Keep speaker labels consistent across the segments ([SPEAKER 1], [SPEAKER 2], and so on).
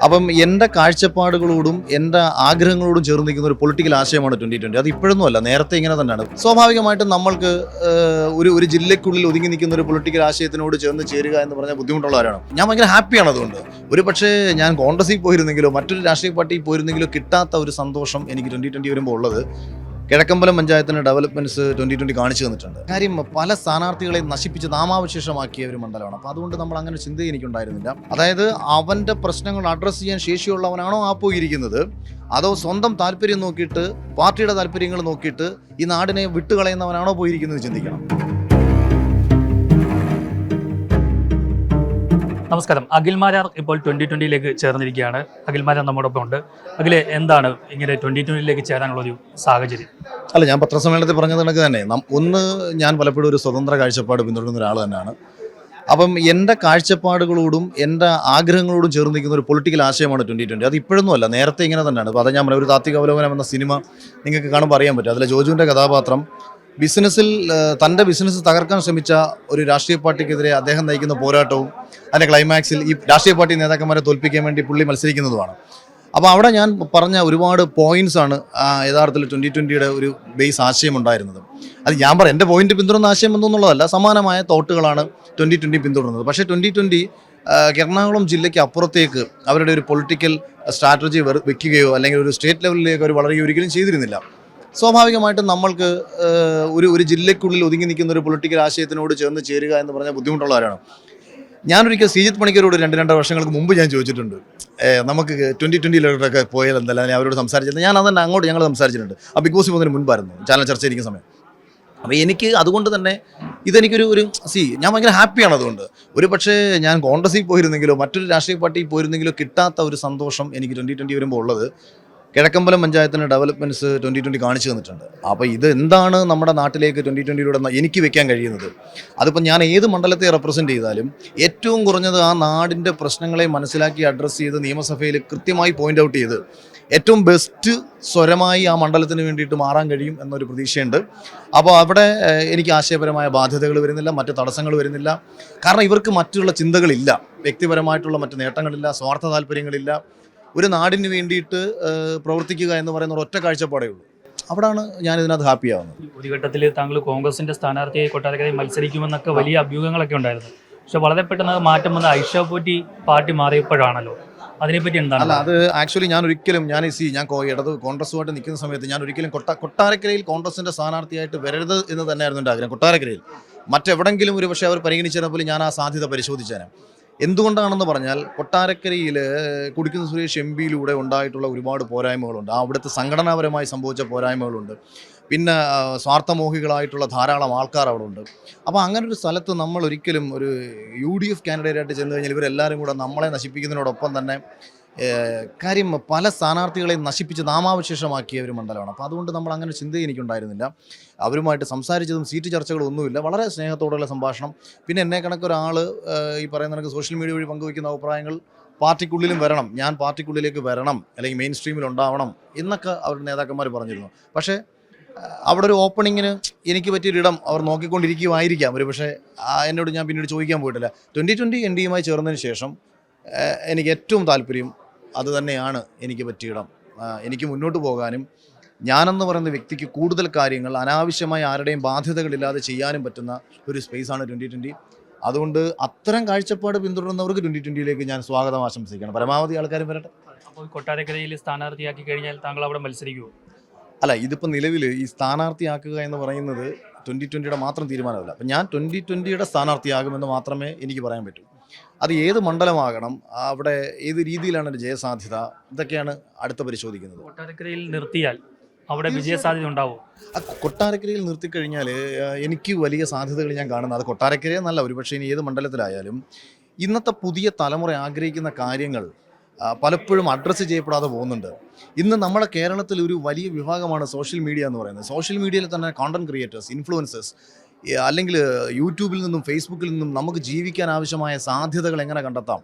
[SPEAKER 1] അപ്പം എൻ്റെ കാഴ്ചപ്പാടുകളോടും എൻ്റെ ആഗ്രഹങ്ങളോടും ചേർന്ന് നിൽക്കുന്ന ഒരു പൊളിറ്റിക്കൽ ആശയമാണ് 2020. അത് ഇപ്പോഴൊന്നും അല്ല, നേരത്തെ ഇങ്ങനെ തന്നെയാണ്. സ്വാഭാവികമായിട്ടും നമ്മൾക്ക് ഒരു ജില്ലയ്ക്കുള്ളിൽ ഒതുങ്ങി നിൽക്കുന്ന ഒരു പൊളിറ്റിക്കൽ ആശയത്തിനോട് ചേർന്ന് ചേരുക എന്ന് പറഞ്ഞാൽ ബുദ്ധിമുട്ടുള്ളവരാണ്. ഞാൻ ഭയങ്കര ഹാപ്പിയാണ് അതുകൊണ്ട്. ഒരു പക്ഷേ ഞാൻ കോൺഗ്രസിൽ പോയിരുന്നെങ്കിലോ മറ്റൊരു രാഷ്ട്രീയ പാർട്ടിയിൽ പോയിരുന്നെങ്കിലോ കിട്ടാത്ത ഒരു സന്തോഷം എനിക്ക് 2020 വരുമ്പോൾ ഉള്ളത് കിഴക്കമ്പലം പഞ്ചായത്തിൻ്റെ ഡെവലപ്മെൻറ്റ്സ് 2020 കാണിച്ചു തന്നിട്ടുണ്ട്. കാര്യം പല സ്ഥാനാർത്ഥികളെ നശിപ്പിച്ച് നാമാവശേഷമാക്കിയ ഒരു മണ്ഡലമാണ്. അപ്പോൾ അതുകൊണ്ട് നമ്മൾ അങ്ങനെ ചിന്ത എനിക്കുണ്ടായിരുന്നില്ല. അതായത് അവൻ്റെ പ്രശ്നങ്ങൾ അഡ്രസ്സ് ചെയ്യാൻ ശേഷിയുള്ളവനാണോ ആ പോയിരിക്കുന്നത്, അതോ സ്വന്തം താല്പര്യം നോക്കിയിട്ട് പാർട്ടിയുടെ താല്പര്യങ്ങൾ നോക്കിയിട്ട് ഈ നാടിനെ വിട്ടുകളയുന്നവനാണോ പോയിരിക്കുന്നത് ചിന്തിക്കണം.
[SPEAKER 2] നമസ്കാരം. അഖിൽമാരാർ ഇപ്പോൾ 2020 ചേർന്നിരിക്കുകയാണ്. അഖിൽമാരാർ നമ്മോടൊപ്പം ഉണ്ട്. അഖിലെ, എന്താണ് ഇങ്ങനെ 2020 ചേരാനുള്ളൊരു സാഹചര്യം?
[SPEAKER 1] അല്ല, ഞാൻ പത്രസമ്മേളനത്തിൽ പറഞ്ഞത് കണക്ക് തന്നെ ഒന്ന്, ഞാൻ പലപ്പോഴും ഒരു സ്വതന്ത്ര കാഴ്ചപ്പാട് പിന്തുടരുന്ന ഒരാൾ തന്നെയാണ്. അപ്പം എൻ്റെ കാഴ്ചപ്പാടുകളോടും എൻ്റെ ആഗ്രഹങ്ങളോടും ചേർന്ന് നിൽക്കുന്ന ഒരു പൊളിറ്റിക്കൽ ആശയമാണ് 2020. അത് ഇപ്പോഴൊന്നും അല്ല, നേരത്തെ ഇങ്ങനെ തന്നെയാണ്. അപ്പോൾ അത് ഞാൻ ഒരു താത്വിക അവലോകനം എന്ന സിനിമ നിങ്ങൾക്ക് കാണുമ്പോൾ അറിയാൻ പറ്റും. അതിലെ ജോജുവിൻ്റെ കഥാപാത്രം തൻ്റെ ബിസിനസ് തകർക്കാൻ ശ്രമിച്ച ഒരു രാഷ്ട്രീയ പാർട്ടിക്കെതിരെ അദ്ദേഹം നയിക്കുന്ന പോരാട്ടവും അതിൻ്റെ ക്ലൈമാക്സിൽ ഈ രാഷ്ട്രീയ പാർട്ടി നേതാക്കന്മാരെ തോൽപ്പിക്കാൻ വേണ്ടി പുള്ളി മത്സരിക്കുന്നതുമാണ്. അപ്പോൾ അവിടെ ഞാൻ പറഞ്ഞ ഒരുപാട് പോയിന്റ്സാണ് യഥാർത്ഥത്തിൽ 2020 ഒരു ബേസ് ആശയം ഉണ്ടായിരുന്നത്. അത് ഞാൻ പറയാം, എൻ്റെ പോയിന്റ് പിന്തുടരുന്ന ആശയം എന്നുള്ളതല്ല, സമാനമായ തോട്ടുകളാണ് 2020 പിന്തുടരുന്നത്. പക്ഷേ 2020 എറണാകുളം ജില്ലയ്ക്ക് അപ്പുറത്തേക്ക് അവരുടെ ഒരു പൊളിറ്റിക്കൽ സ്ട്രാറ്റജി വെക്കുകയോ അല്ലെങ്കിൽ ഒരു സ്റ്റേറ്റ് ലെവലിലേക്ക് അവർ വളരുകയോ ഒരിക്കലും ചെയ്തിരുന്നില്ല. സ്വാഭാവികമായിട്ടും നമ്മൾക്ക് ഒരു ജില്ലയ്ക്കുള്ളിൽ ഒതുങ്ങി നിൽക്കുന്ന ഒരു പൊളിറ്റിക്കൽ ആശയത്തിനോട് ചേർന്ന് ചേരുക എന്ന് പറഞ്ഞാൽ ബുദ്ധിമുട്ടുള്ളവരാണ്. ഞാനൊരിക്കൽ ശ്രീജിത്ത് പണിക്കരോട് 2 വർഷങ്ങൾക്ക് മുമ്പ് ഞാൻ ചോദിച്ചിട്ടുണ്ട്, നമുക്ക് 2020 പോയാൽ എന്തല്ല, ഞാൻ അവരോട് സംസാരിച്ചിട്ടുണ്ട്. ഞാൻ അതന്നെ അങ്ങോട്ട് ഞങ്ങൾ സംസാരിച്ചിട്ടുണ്ട്. ആ ബിഗ് ബോസ് പോകുന്നതിന് മുൻപായിരുന്നു, ചാനൽ ചർച്ച ഇരിക്കുന്ന സമയം. അപ്പോൾ എനിക്ക് അതുകൊണ്ട് തന്നെ ഇതെനിക്കൊരു ഞാൻ ഭയങ്കര ഹാപ്പിയാണ് അതുകൊണ്ട്. ഒരു പക്ഷേ ഞാൻ കോൺഗ്രസിൽ പോയിരുന്നെങ്കിലോ മറ്റൊരു രാഷ്ട്രീയ പാർട്ടിയിൽ പോയിരുന്നെങ്കിലോ കിട്ടാത്ത ഒരു സന്തോഷം എനിക്ക് 2020 വരുമ്പോൾ ഉള്ളത് കിഴക്കമ്പലം പഞ്ചായത്തിൻ്റെ ഡെവലപ്മെൻറ്റ്സ് 2020 കാണിച്ചു തന്നിട്ടുണ്ട്. അപ്പോൾ ഇത് എന്താണ് നമ്മുടെ നാട്ടിലേക്ക് 2020 എനിക്ക് വെക്കാൻ കഴിയുന്നത്? അതിപ്പോൾ ഞാൻ ഏത് മണ്ഡലത്തെ റെപ്രസെൻറ്റ് ചെയ്താലും ഏറ്റവും കുറഞ്ഞത് ആ നാടിൻ്റെ പ്രശ്നങ്ങളെ മനസ്സിലാക്കി അഡ്രസ്സ് ചെയ്ത് നിയമസഭയിൽ കൃത്യമായി പോയിൻ്റ് ഔട്ട് ചെയ്ത് ഏറ്റവും ബെസ്റ്റ് സ്വരമായി ആ മണ്ഡലത്തിന് വേണ്ടിയിട്ട് മാറാൻ കഴിയും എന്നൊരു പ്രതീക്ഷയുണ്ട്. അപ്പോൾ അവിടെ എനിക്ക് ആശയപരമായ ബാധ്യതകൾ വരുന്നില്ല, മറ്റ് തടസ്സങ്ങൾ വരുന്നില്ല. കാരണം ഇവർക്ക് മറ്റുള്ള ചിന്തകളില്ല, വ്യക്തിപരമായിട്ടുള്ള മറ്റ് നേട്ടങ്ങളില്ല, സ്വാർത്ഥ താല്പര്യങ്ങളില്ല. ഒരു നാടിന് വേണ്ടിയിട്ട് പ്രവർത്തിക്കുക എന്ന് പറയുന്ന ഒറ്റ കാഴ്ചപ്പാടേ ഉള്ളൂ. അവിടാണ് ഞാൻ ഇതിനകത്ത് ഹാപ്പിയാവുന്നത്.
[SPEAKER 2] ഒരു ഘട്ടത്തിൽ താങ്കൾ കോൺഗ്രസിന്റെ സ്ഥാനാർത്ഥിയായി കൊട്ടാരക്കരയിൽ മത്സരിക്കുമെന്നൊക്കെ വലിയ അഭ്യൂഹങ്ങളൊക്കെ ഉണ്ടായിരുന്നു. പക്ഷെ വളരെ പെട്ടെന്ന് മാറ്റം വന്ന ഐഷ പോറ്റി പാർട്ടി മാറിയപ്പോഴാണല്ലോ. അതിനെപ്പറ്റി എന്താണ്?
[SPEAKER 1] അല്ല, അത് ആക്ച്വലി ഞാൻ ഇടത് കോൺഗ്രസുമായിട്ട് നിൽക്കുന്ന സമയത്ത് ഞാൻ ഒരിക്കലും കൊട്ടാരക്കരയിൽ കോൺഗ്രസിന്റെ സ്ഥാനാർത്ഥിയായിട്ട് വരരുത് എന്ന് തന്നെയായിരുന്നു എൻ്റെ ആഗ്രഹം. കൊട്ടാരക്കരയിൽ മറ്റെവിടെങ്കിലും ഒരു പക്ഷേ അവർ പരിഗണിച്ചപ്പോൾ ഞാൻ ആ സാധ്യത പരിശോധിച്ചേനെ. എന്തുകൊണ്ടാണെന്ന് പറഞ്ഞാൽ കൊട്ടാരക്കരയിൽ കുടിക്കുന്ന സുരേഷ് MP ഉണ്ടായിട്ടുള്ള ഒരുപാട് പോരായ്മകളുണ്ട്. അവിടുത്തെ സംഘടനാപരമായി സംഭവിച്ച പോരായ്മകളുണ്ട്. പിന്നെ സ്വാർത്ഥമോഹികളായിട്ടുള്ള ധാരാളം ആൾക്കാർ അവിടെ ഉണ്ട്. അപ്പോൾ അങ്ങനെ ഒരു സ്ഥലത്ത് നമ്മൾ ഒരിക്കലും ഒരു UDF കാൻഡിഡേറ്റായിട്ട് ചെന്ന് കഴിഞ്ഞാൽ ഇവരെല്ലാവരും കൂടെ നമ്മളെ നശിപ്പിക്കുന്നതിനോടൊപ്പം തന്നെ കാര്യം പല സ്ഥാനാർത്ഥികളെ നശിപ്പിച്ച് നാമാവശേഷമാക്കിയ ഒരു മണ്ഡലമാണ്. അപ്പോൾ അതുകൊണ്ട് നമ്മൾ അങ്ങനെ ചിന്ത എനിക്കുണ്ടായിരുന്നില്ല. അവരുമായിട്ട് സംസാരിച്ചതും സീറ്റ് ചർച്ചകളൊന്നുമില്ല, വളരെ സ്നേഹത്തോടുള്ള സംഭാഷണം. പിന്നെ എന്നെ കണക്കൊരാൾ ഈ പറയുന്ന കണക്ക് സോഷ്യൽ മീഡിയ വഴി പങ്കുവയ്ക്കുന്ന അഭിപ്രായങ്ങൾ പാർട്ടിക്കുള്ളിലും വരണം, ഞാൻ പാർട്ടിക്കുള്ളിലേക്ക് വരണം, അല്ലെങ്കിൽ മെയിൻ സ്ട്രീമിൽ ഉണ്ടാവണം എന്നൊക്കെ അവരുടെ നേതാക്കന്മാർ പറഞ്ഞിരുന്നു. പക്ഷേ അവിടെ ഒരു ഓപ്പണിങ്ങിന് എനിക്ക് പറ്റിയൊരിടം അവർ നോക്കിക്കൊണ്ടിരിക്കുമായിരിക്കാം. ഒരു പക്ഷേ എന്നോട് ഞാൻ പിന്നീട് ചോദിക്കാൻ പോയിട്ടില്ല. 2020 NDയുമായി ചേർന്നതിന് ശേഷം എനിക്ക് ഏറ്റവും താല്പര്യം അത് തന്നെയാണ്. എനിക്ക് പറ്റിയിടം, എനിക്ക് മുന്നോട്ട് പോകാനും ഞാനെന്ന് പറയുന്ന വ്യക്തിക്ക് കൂടുതൽ കാര്യങ്ങൾ അനാവശ്യമായി ആരുടെയും ബാധ്യതകളില്ലാതെ ചെയ്യാനും പറ്റുന്ന ഒരു സ്പേസാണ് 2020. അതുകൊണ്ട് അത്തരം കാഴ്ചപ്പാട് പിന്തുടരുന്നവർക്ക് 2020 ഞാൻ സ്വാഗതം ആശംസിക്കണം. പരമാവധി ആൾക്കാരും വരട്ടെ.
[SPEAKER 2] അപ്പോൾ കൊട്ടാരക്കരയിൽ സ്ഥാനാർത്ഥിയാക്കി കഴിഞ്ഞാൽ താങ്കൾ അവിടെ മത്സരിക്കുമോ?
[SPEAKER 1] അല്ല, ഇതിപ്പോൾ നിലവിൽ ഈ സ്ഥാനാർത്ഥിയാക്കുക എന്ന് പറയുന്നത് 2020 മാത്രം തീരുമാനമല്ല. അപ്പം ഞാൻ 2020 സ്ഥാനാർത്ഥിയാകുമെന്ന് മാത്രമേ എനിക്ക് പറയാൻ പറ്റൂ. അത് ഏത് മണ്ഡലമാകണം, അവിടെ ഏത് രീതിയിലാണ് ഒരു ജയസാധ്യത, ഇതൊക്കെയാണ് അടുത്ത പരിശോധിക്കുന്നത്.
[SPEAKER 2] കൊട്ടാരക്കരയിൽ നിർത്തിയാൽ അവിടെ വിജയസാധ്യത ഉണ്ടാവും?
[SPEAKER 1] കൊട്ടാരക്കരയിൽ നിർത്തിക്കഴിഞ്ഞാൽ എനിക്ക് വലിയ സാധ്യതകൾ ഞാൻ കാണുന്നത് അത് കൊട്ടാരക്കരയെന്നല്ല, ഒരുപക്ഷെ ഇനി ഏത് മണ്ഡലത്തിലായാലും ഇന്നത്തെ പുതിയ തലമുറ ആഗ്രഹിക്കുന്ന കാര്യങ്ങൾ പലപ്പോഴും അഡ്രസ്സ് ചെയ്യപ്പെടാതെ പോകുന്നുണ്ട്. ഇന്ന് നമ്മുടെ കേരളത്തിൽ ഒരു വലിയ വിഭാഗമാണ് സോഷ്യൽ മീഡിയ എന്ന് പറയുന്നത്. സോഷ്യൽ മീഡിയയിൽ തന്നെ കോണ്ടന്റ് ക്രിയേറ്റേഴ്സ്, ഇൻഫ്ലുവൻസേഴ്സ്, അല്ലെങ്കിൽ യൂട്യൂബിൽ നിന്നും ഫേസ്ബുക്കിൽ നിന്നും നമുക്ക് ജീവിക്കാൻ ആവശ്യമായ സാധ്യതകൾ എങ്ങനെ കണ്ടെത്താം?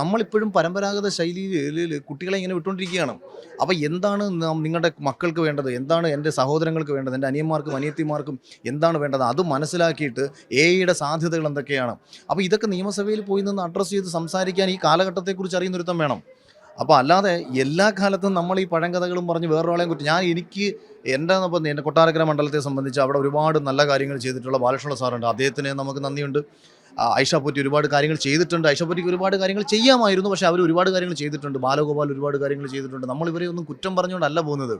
[SPEAKER 1] നമ്മളിപ്പോഴും പരമ്പരാഗത ശൈലിയിൽ കുട്ടികളെ ഇങ്ങനെ വിട്ടുകൊണ്ടിരിക്കുകയാണ്. അപ്പോൾ എന്താണ് നിങ്ങളുടെ മക്കൾക്ക് വേണ്ടത്, എന്താണ് എൻ്റെ സഹോദരങ്ങൾക്ക് വേണ്ടത്, എൻ്റെ അനിയന്മാർക്കും അനിയത്തിമാർക്കും എന്താണ് വേണ്ടത്, അത് മനസ്സിലാക്കിയിട്ട് AI സാധ്യതകൾ എന്തൊക്കെയാണ്. അപ്പോൾ ഇതൊക്കെ നിയമസഭയിൽ പോയി നിന്ന് അഡ്രസ്സ് ചെയ്ത് സംസാരിക്കാൻ ഈ കാലഘട്ടത്തെക്കുറിച്ച് അറിയുന്നൊരുത്തം വേണം. അപ്പോൾ അല്ലാതെ എല്ലാ കാലത്തും നമ്മൾ ഈ പഴങ്കഥകളും പറഞ്ഞ് വേറൊരാളെയും കുറിച്ച് എനിക്ക് എൻ്റെ കൊട്ടാരക്കര മണ്ഡലത്തെ സംബന്ധിച്ച് അവിടെ ഒരുപാട് നല്ല കാര്യങ്ങൾ ചെയ്തിട്ടുള്ള ബാലകൃഷ്ണ സാറുണ്ട്, അദ്ദേഹത്തിന് നമുക്ക് നന്ദിയുണ്ട്. ഐഷ പോറ്റി ഒരുപാട് കാര്യങ്ങൾ ചെയ്തിട്ടുണ്ട്. ഐഷ പോറ്റിക്ക് ഒരുപാട് കാര്യങ്ങൾ ചെയ്യാമായിരുന്നു, പക്ഷേ അവർ ഒരുപാട് കാര്യങ്ങൾ ചെയ്തിട്ടുണ്ട്. ബാലഗോപാൽ ഒരുപാട് കാര്യങ്ങൾ ചെയ്തിട്ടുണ്ട്. നമ്മൾ ഇവരെ ഒന്നും കുറ്റം പറഞ്ഞുകൊണ്ടല്ല പോകുന്നത്.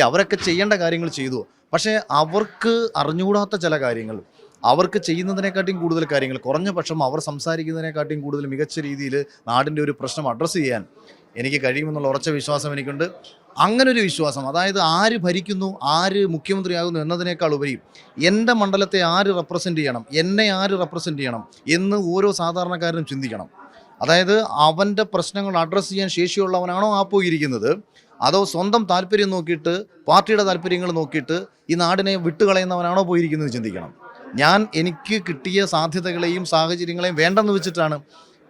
[SPEAKER 1] അവരൊക്കെ ചെയ്യേണ്ട കാര്യങ്ങൾ ചെയ്തു. പക്ഷേ അവർക്ക് അറിഞ്ഞുകൂടാത്ത ചില കാര്യങ്ങൾ, അവർക്ക് ചെയ്യുന്നതിനെക്കാട്ടിയും കൂടുതൽ കാര്യങ്ങൾ, കുറഞ്ഞ പക്ഷം അവർ സംസാരിക്കുന്നതിനെക്കാട്ടിയും കൂടുതൽ മികച്ച രീതിയിൽ നാടിൻ്റെ ഒരു പ്രശ്നം അഡ്രസ്സ് ചെയ്യാൻ എനിക്ക് കഴിയുമെന്നുള്ള ഉറച്ച വിശ്വാസം എനിക്കുണ്ട്. അങ്ങനൊരു വിശ്വാസം, അതായത് ആര് ഭരിക്കുന്നു, ആര് മുഖ്യമന്ത്രിയാകുന്നു എന്നതിനേക്കാൾ ഉപരി എൻ്റെ മണ്ഡലത്തെ ആര് റെപ്രസെൻ്റ് ചെയ്യണം, എന്നെ ആര് റെപ്രസെൻ്റ് ചെയ്യണം എന്ന് ഓരോ സാധാരണക്കാരനും ചിന്തിക്കണം. അതായത് അവൻ്റെ പ്രശ്നങ്ങൾ അഡ്രസ്സ് ചെയ്യാൻ ശേഷിയുള്ളവനാണോ ആ പോയിരിക്കുന്നത്, അതോ സ്വന്തം താല്പര്യം നോക്കിയിട്ട് പാർട്ടിയുടെ താല്പര്യങ്ങൾ നോക്കിയിട്ട് ഈ നാടിനെ വിട്ടുകളയുന്നവനാണോ പോയിരിക്കുന്നത് ചിന്തിക്കണം. എനിക്ക് കിട്ടിയ സാധ്യതകളെയും സാഹചര്യങ്ങളെയും വേണ്ടെന്ന് വെച്ചിട്ടാണ്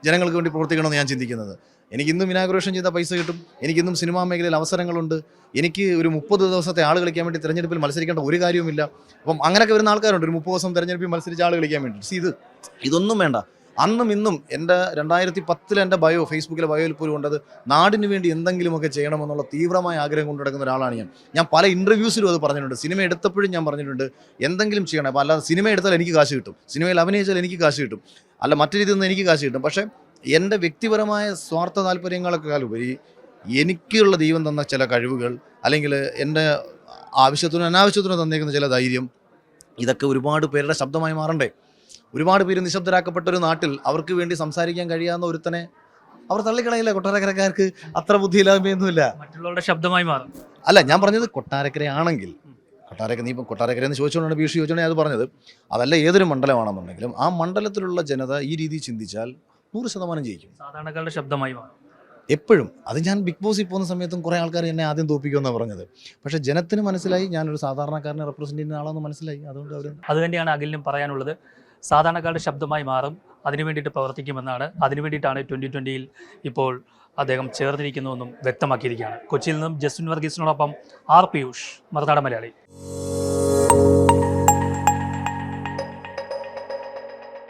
[SPEAKER 1] ജനങ്ങൾക്ക് വേണ്ടി പ്രവർത്തിക്കണമെന്ന് ഞാൻ ചിന്തിക്കുന്നത്. എനിക്കിന്നും ഇനാഗുറേഷൻ ചെയ്ത പൈസ കിട്ടും, എനിക്കിന്നും സിനിമാ മേഖലയിൽ അവസരങ്ങളുണ്ട്, എനിക്ക് ഒരു 30 ദിവസത്തെ ആൾ കളിക്കാൻ വേണ്ടി തിരഞ്ഞെടുപ്പിൽ മത്സരിക്കേണ്ട ഒരു കാര്യവുമില്ല. അപ്പം അങ്ങനെയൊക്കെ വരുന്ന ആൾക്കാരുണ്ട്, ഒരു 30 ദിവസം തിരഞ്ഞെടുപ്പിൽ മത്സരിച്ച് ആൾ കളിക്കാൻ വേണ്ടി. ഇതൊന്നും വേണ്ട. അന്നും ഇന്നും എൻ്റെ 2010 എൻ്റെ ഫേസ്ബുക്കിലെ ബയോയിൽ പോലും ഉണ്ടത് നാടിന് വേണ്ടി എന്തെങ്കിലുമൊക്കെ ചെയ്യണമെന്നുള്ള തീവ്രമായ ആഗ്രഹം കൊണ്ടു നടക്കുന്ന ഒരാളാണ് ഞാൻ പല ഇൻ്റർവ്യൂസിലും അത് പറഞ്ഞിട്ടുണ്ട്. സിനിമ എടുത്തപ്പോഴും ഞാൻ പറഞ്ഞിട്ടുണ്ട് എന്തെങ്കിലും ചെയ്യണം. അപ്പോൾ അല്ലാതെ സിനിമ എടുത്താൽ എനിക്ക് കാശ് കിട്ടും, സിനിമയിൽ അഭിനയിച്ചാൽ എനിക്ക് കാശ് കിട്ടും, അല്ല മറ്റു രീതിയിൽ നിന്ന് എനിക്ക് കാശ് കിട്ടും. പക്ഷേ എൻ്റെ വ്യക്തിപരമായ സ്വാർത്ഥ താല്പര്യങ്ങളെക്കാൾ ഉപരി എനിക്കുള്ള ദൈവം തന്ന ചില കഴിവുകൾ, അല്ലെങ്കിൽ എൻ്റെ ആവശ്യത്തിനും അനാവശ്യത്തിനും തന്നേക്കുന്ന ചില ധൈര്യം, ഇതൊക്കെ ഒരുപാട് പേരുടെ ശബ്ദമായി മാറണ്ടേ? ഒരുപാട് പേര് നിശബ്ദരാക്കപ്പെട്ടൊരു നാട്ടിൽ അവർക്ക് വേണ്ടി സംസാരിക്കാൻ കഴിയാവുന്ന ഒരുത്തനെ അവർ തള്ളിക്കളയില്ല. കൊട്ടാരക്കരക്കാർക്ക് അത്ര ബുദ്ധിയില്ലായ്മയൊന്നുമില്ല,
[SPEAKER 2] മറ്റുള്ളവരുടെ ശബ്ദമായി മാറും.
[SPEAKER 1] അല്ല, ഞാൻ പറഞ്ഞത് കൊട്ടാരക്കരയാണെങ്കിൽ, നീ ഇപ്പം കൊട്ടാരക്കരയെന്ന് ചോദിച്ചുകൊണ്ടാണ് പീഷ് ചോദിച്ചോണ്ട് അത് പറഞ്ഞത്. അതല്ല, ഏതൊരു മണ്ഡലമാണെന്നുണ്ടെങ്കിലും ആ മണ്ഡലത്തിലുള്ള ജനത ഈ രീതിയിൽ ചിന്തിച്ചാൽ 100% ജയിക്കും.
[SPEAKER 2] സാധാരണക്കാരുടെ ശബ്ദമായി മാറും
[SPEAKER 1] എപ്പോഴും. അത് ഞാൻ ബിഗ് ബോസിൽ പോകുന്ന സമയത്തും കുറേ ആൾക്കാർ എന്നെ ആദ്യം തോപ്പിക്കുമെന്നാണ് പറഞ്ഞത്. പക്ഷേ ജനത്തിന് മനസ്സിലായി ഞാനൊരു സാധാരണക്കാരനെ റെപ്രസെൻ്റ് ചെയ്യുന്ന ആളാണെന്ന് മനസ്സിലായി. അതുകൊണ്ട്
[SPEAKER 2] അത് തന്നെയാണ് അഖിലിനും പറയാനുള്ളത്. സാധാരണക്കാരുടെ ശബ്ദമായി മാറും, അതിനു വേണ്ടിയിട്ട് പ്രവർത്തിക്കുമെന്നാണ്. അതിനു വേണ്ടിയിട്ടാണ് 2020 ഇപ്പോൾ അദ്ദേഹം ചേർന്നിരിക്കുന്നുവെന്നും വ്യക്തമാക്കിയിരിക്കുകയാണ്. കൊച്ചിയിൽ നിന്നും ജസ്റ്റിൻ വർഗീസിനോടൊപ്പം ആർ പിയൂഷ്, മറുനാടൻ മലയാളി.